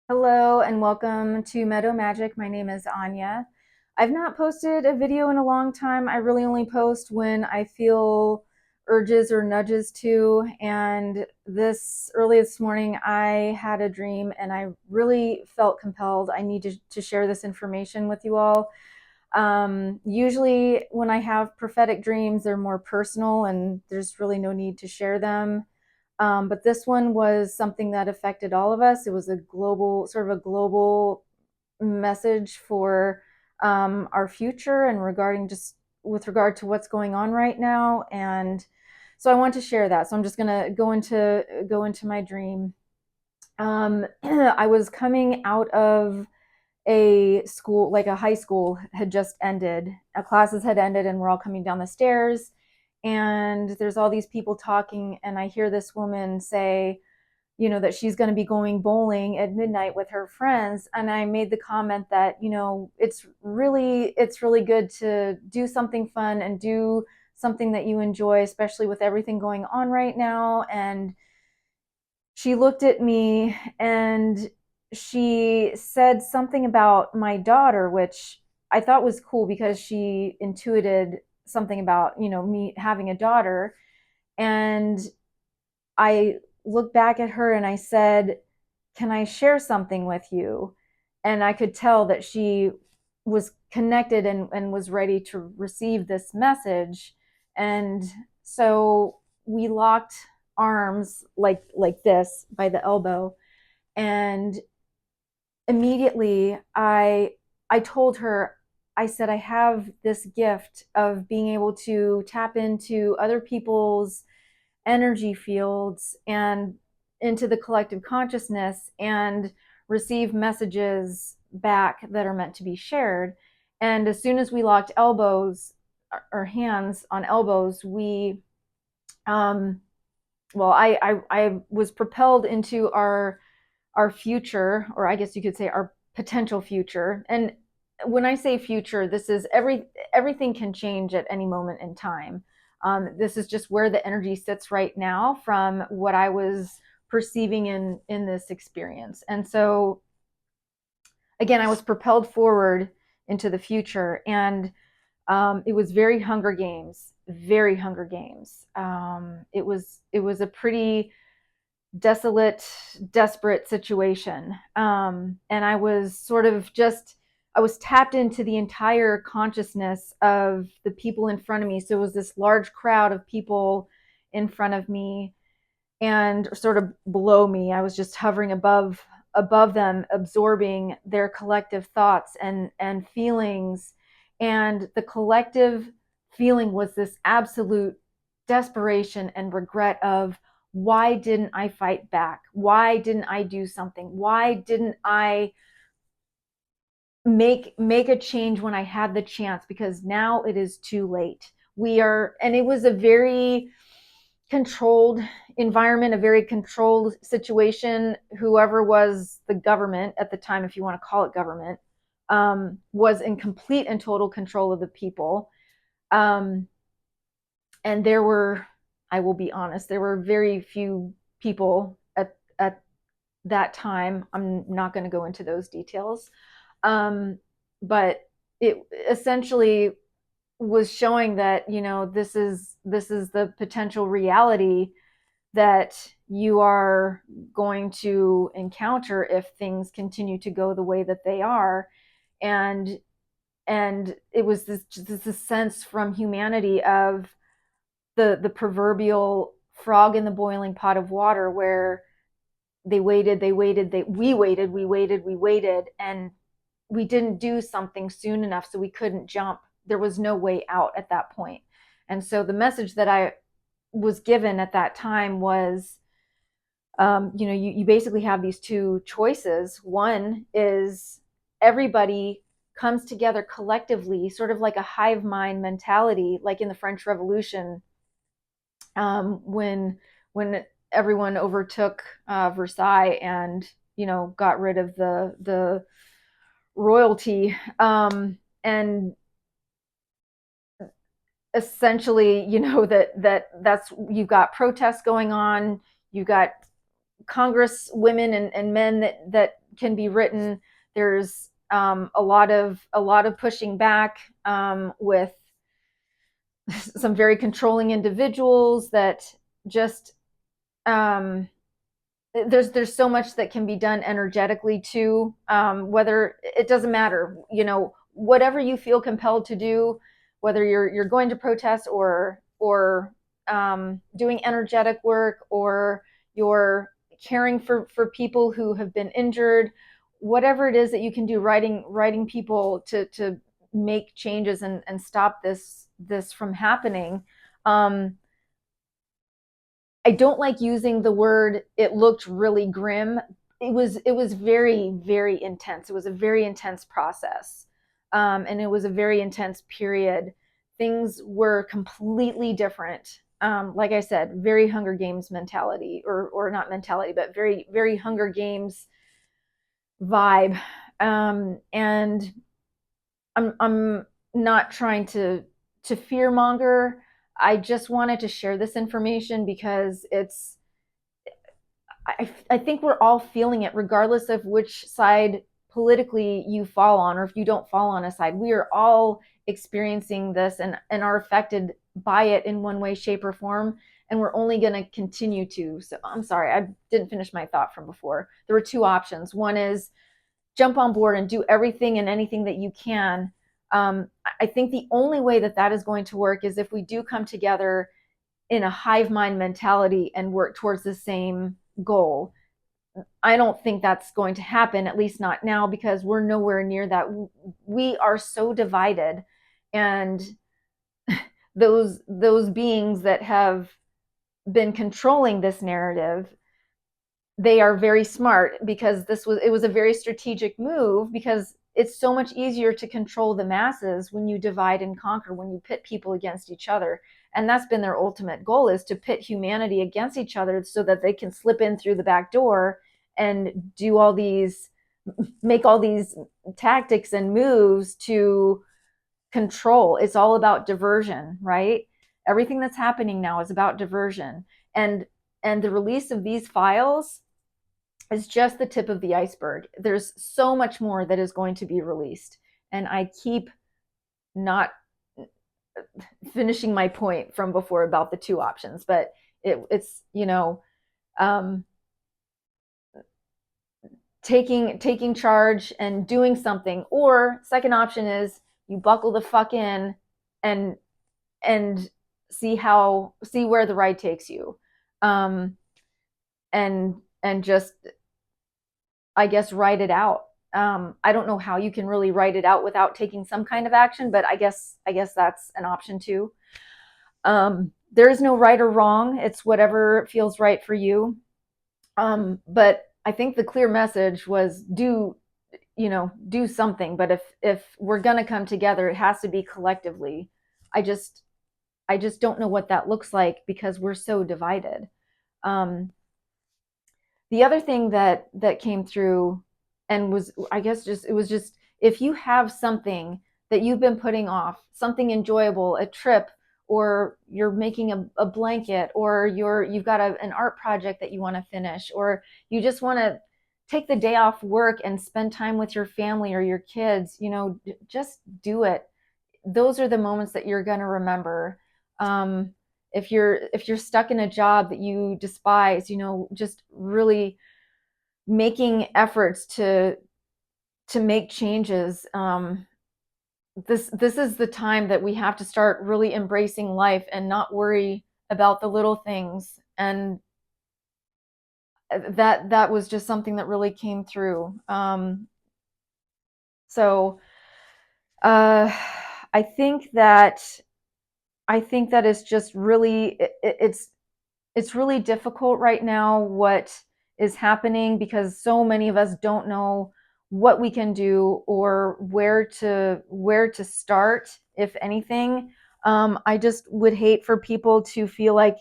Hello and welcome to Meadow Magic. My name is Anya. I've not posted a video in a long time. I really only post when I feel urges or nudges to. And early this morning, I had a dream and I really felt compelled. I need to share this information with you all. Usually, when I have prophetic dreams, they're more personal and there's really no need to share them. But this one was something that affected all of us. It was a global, sort of a global message for our future and regarding just with regard to what's going on right now. And so I want to share that. So I'm just gonna go into my dream. I was coming out of a school, like a high school had just ended. Classes had ended, and we're all coming down the stairs. And there's all these people talking, and I hear this woman say, that she's going to be going bowling at midnight with her friends. And I made the comment that, it's really good to do something fun and do something that you enjoy, especially with everything going on right now. And she looked at me and she said something about my daughter, which I thought was cool because she intuited something about, me having a daughter. And I looked back at her and I said, "Can I share something with you?" And I could tell that she was connected and was ready to receive this message. And so we locked arms like this by the elbow. And immediately I told her, I said, I have this gift of being able to tap into other people's energy fields and into the collective consciousness and receive messages back that are meant to be shared. And as soon as we locked elbows or hands on elbows, we I was propelled into our future, or I guess you could say our potential future. And when I say future, this is everything can change at any moment in time. This is just where the energy sits right now from what I was perceiving in this experience. And so again, I was propelled forward into the future, and it was very Hunger Games, very Hunger Games. It was a pretty desolate, desperate situation. And I was sort of just, I was tapped into the entire consciousness of the people in front of me. So it was this large crowd of people in front of me and sort of below me. I was just hovering above them, absorbing their collective thoughts and feelings. And the collective feeling was this absolute desperation and regret of, why didn't I fight back? Why didn't I do something? Why didn't I make a change when I had the chance? Because now it is too late. And it was a very controlled environment, a very controlled situation. Whoever was the government at the time, if you want to call it government, was in complete and total control of the people. Um, and there were, I will be honest, there were very few people at that time. I'm not going to go into those details. But it essentially was showing that, this is the potential reality that you are going to encounter if things continue to go the way that they are. And and it was this sense from humanity of the proverbial frog in the boiling pot of water, where we waited, and we didn't do something soon enough, so we couldn't jump. There was no way out at that point. And so the message that I was given at that time was, you basically have these two choices. One is everybody comes together collectively, sort of like a hive mind mentality, like in the French Revolution, when everyone overtook Versailles and got rid of the royalty, and essentially, that's you've got protests going on, you've got Congress women and men that can be written. There's a lot of pushing back with some very controlling individuals that just um, there's so much that can be done energetically too. Whether it doesn't matter, whatever you feel compelled to do, whether you're going to protest or doing energetic work, or you're caring for people who have been injured, whatever it is that you can do, writing people to make changes and stop this from happening. I don't like using the word "it looked really grim." It was very, very intense. It was a very intense process, and it was a very intense period. Things were completely different. Like I said, very Hunger Games mentality, or not mentality, but very, very Hunger Games vibe. And I'm not trying to fearmonger. I just wanted to share this information because I think we're all feeling it, regardless of which side politically you fall on, or if you don't fall on a side. We are all experiencing this and are affected by it in one way, shape, or form. And we're only going to continue to. So I'm sorry, I didn't finish my thought from before. There were two options. One is jump on board and do everything and anything that you can. I think the only way that is going to work is if we do come together in a hive mind mentality and work towards the same goal. I don't think that's going to happen, at least not now, because we're nowhere near that. We are so divided, and those beings that have been controlling this narrative, they are very smart, because it was a very strategic move, because it's so much easier to control the masses when you divide and conquer, when you pit people against each other. And that's been their ultimate goal, is to pit humanity against each other so that they can slip in through the back door and make all these tactics and moves to control. It's all about diversion, right? Everything that's happening now is about diversion. And the release of these files is just the tip of the iceberg. There's so much more that is going to be released. And I keep not finishing my point from before about the two options, but it's taking charge and doing something. Or second option is you buckle the fuck in and and see where the ride takes you. And just, I guess, write it out. I don't know how you can really write it out without taking some kind of action, but I guess that's an option too. There is no right or wrong. It's whatever feels right for you. But I think the clear message was do something. But if we're gonna come together, it has to be collectively. I just don't know what that looks like, because we're so divided. The other thing that came through, and was, I guess, just if you have something that you've been putting off, something enjoyable, a trip, or you're making a blanket, or you've got an art project that you want to finish, or you just want to take the day off work and spend time with your family or your kids, just do it. Those are the moments that you're going to remember. If you're stuck in a job that you despise, just really making efforts to make changes. This is the time that we have to start really embracing life and not worry about the little things. And that was just something that really came through. So I think that it's just really, it's really difficult right now what is happening, because so many of us don't know what we can do or where to start, if anything. I just would hate for people to feel like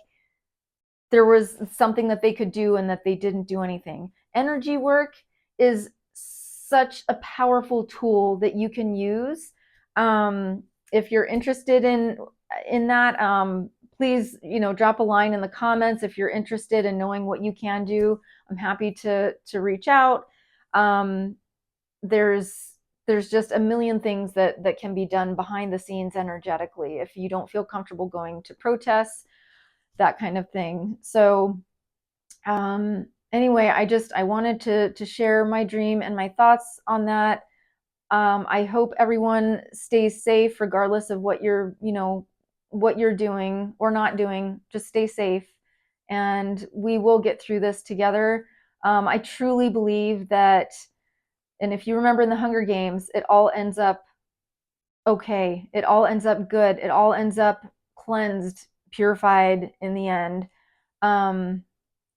there was something that they could do and that they didn't do anything. Energy work is such a powerful tool that you can use. If you're interested in that, please, drop a line in the comments if you're interested in knowing what you can do. I'm happy to reach out. Um, there's there's just a million things that can be done behind the scenes energetically if you don't feel comfortable going to protests, that kind of thing. So anyway, I wanted to share my dream and my thoughts on that. I hope everyone stays safe regardless of what what you're doing or not doing. Just stay safe, and we will get through this together. I truly believe that, and if you remember in the Hunger Games, it all ends up okay. It all ends up good. It all ends up cleansed, purified in the end. Um,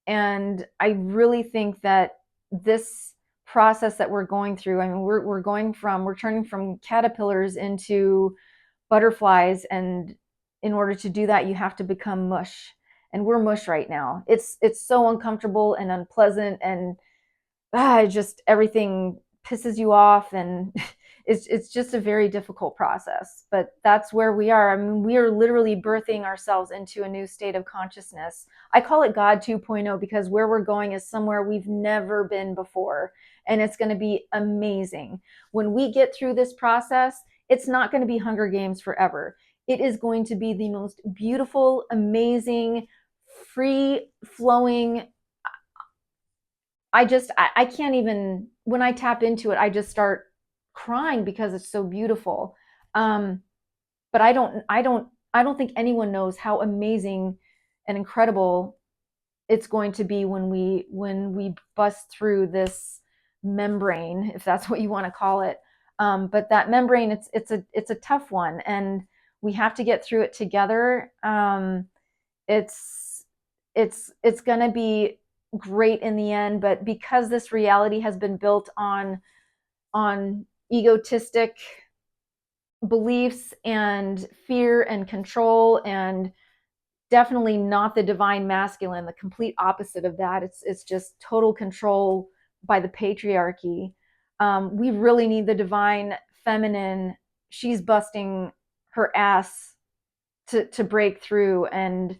and I really think that this process that we're going through, I mean, we're turning from caterpillars into butterflies. And in order to do that, you have to become mush. And we're mush right now. It's so uncomfortable and unpleasant, and just everything pisses you off, and it's just a very difficult process. But that's where we are. I mean, we are literally birthing ourselves into a new state of consciousness. I call it God 2.0 because where we're going is somewhere we've never been before, and it's going to be amazing. When we get through this process, it's not going to be Hunger Games forever. It is going to be the most beautiful, amazing, free flowing. I can't even, when I tap into it, I just start crying because it's so beautiful. Um, but I don't think anyone knows how amazing and incredible it's going to be when we bust through this membrane, if that's what you want to call it. But that membrane, it's a tough one, and we have to get through it together. It's it's going to be great in the end, but because this reality has been built on egotistic beliefs and fear and control, and definitely not the divine masculine, the complete opposite of that. It's just total control by the patriarchy. We really need the divine feminine. She's busting her ass to break through, and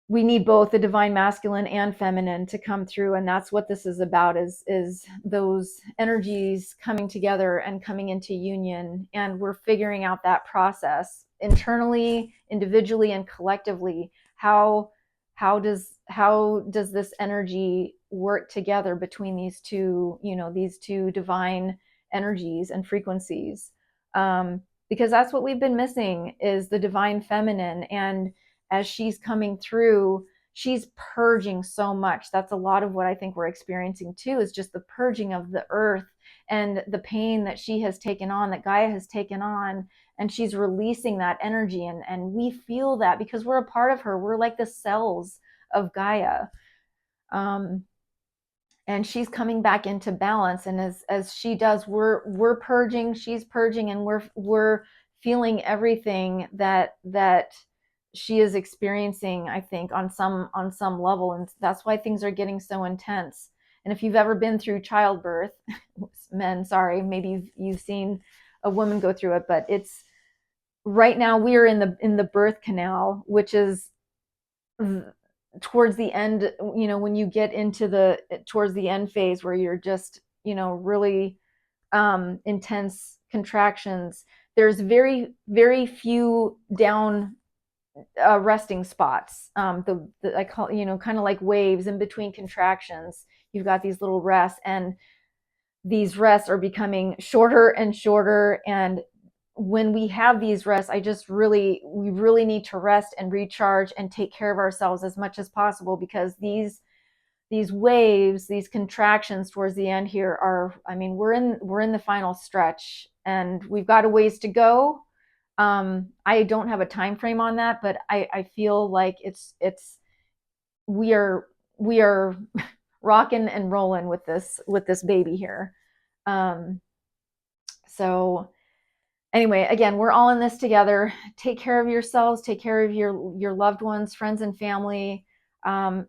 we need both the divine masculine and feminine to come through. And that's what this is about, is those energies coming together and coming into union. And we're figuring out that process internally, individually, and collectively. How does this energy work together between these two divine energies and frequencies? Because that's what we've been missing, is the divine feminine. And as she's coming through, she's purging so much. That's a lot of what I think we're experiencing too, is just the purging of the earth and the pain that she has taken on, that Gaia has taken on. And she's releasing that energy. And we feel that because we're a part of her. We're like the cells of Gaia. And she's coming back into balance. And as she does, we're purging, she's purging, and we're feeling everything that she is experiencing, I think, on some level. And that's why things are getting so intense. And if you've ever been through childbirth, men, sorry, maybe you've seen a woman go through it, but it's right now we are in the birth canal, which is towards the end, when you get into the towards the end phase, where you're just, really intense contractions. There's very, very few down resting spots. I call, kind of like waves in between contractions. You've got these little rests, and these rests are becoming shorter and shorter. And when we have these rests, we really need to rest and recharge and take care of ourselves as much as possible, because these waves, these contractions towards the end here are, I mean, we're in the final stretch, and we've got a ways to go. I don't have a time frame on that, but I feel like we are rocking and rolling with this baby here. Um, so anyway, again, we're all in this together. Take care of yourselves, take care of your loved ones, friends and family.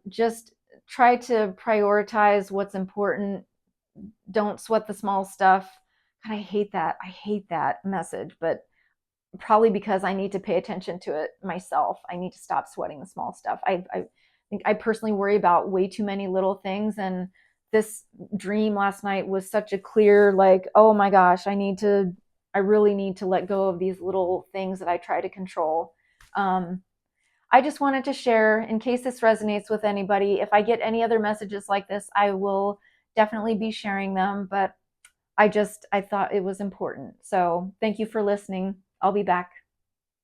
Just try to prioritize what's important. Don't sweat the small stuff. God, I hate that message, but probably because I need to pay attention to it myself. I need to stop sweating the small stuff. I think I personally worry about way too many little things, and this dream last night was such a clear, like, oh my gosh, I really need to let go of these little things that I try to control. Um, I just wanted to share in case this resonates with anybody. If I get any other messages like this, I will definitely be sharing them. But I thought it was important. So thank you for listening. I'll be back.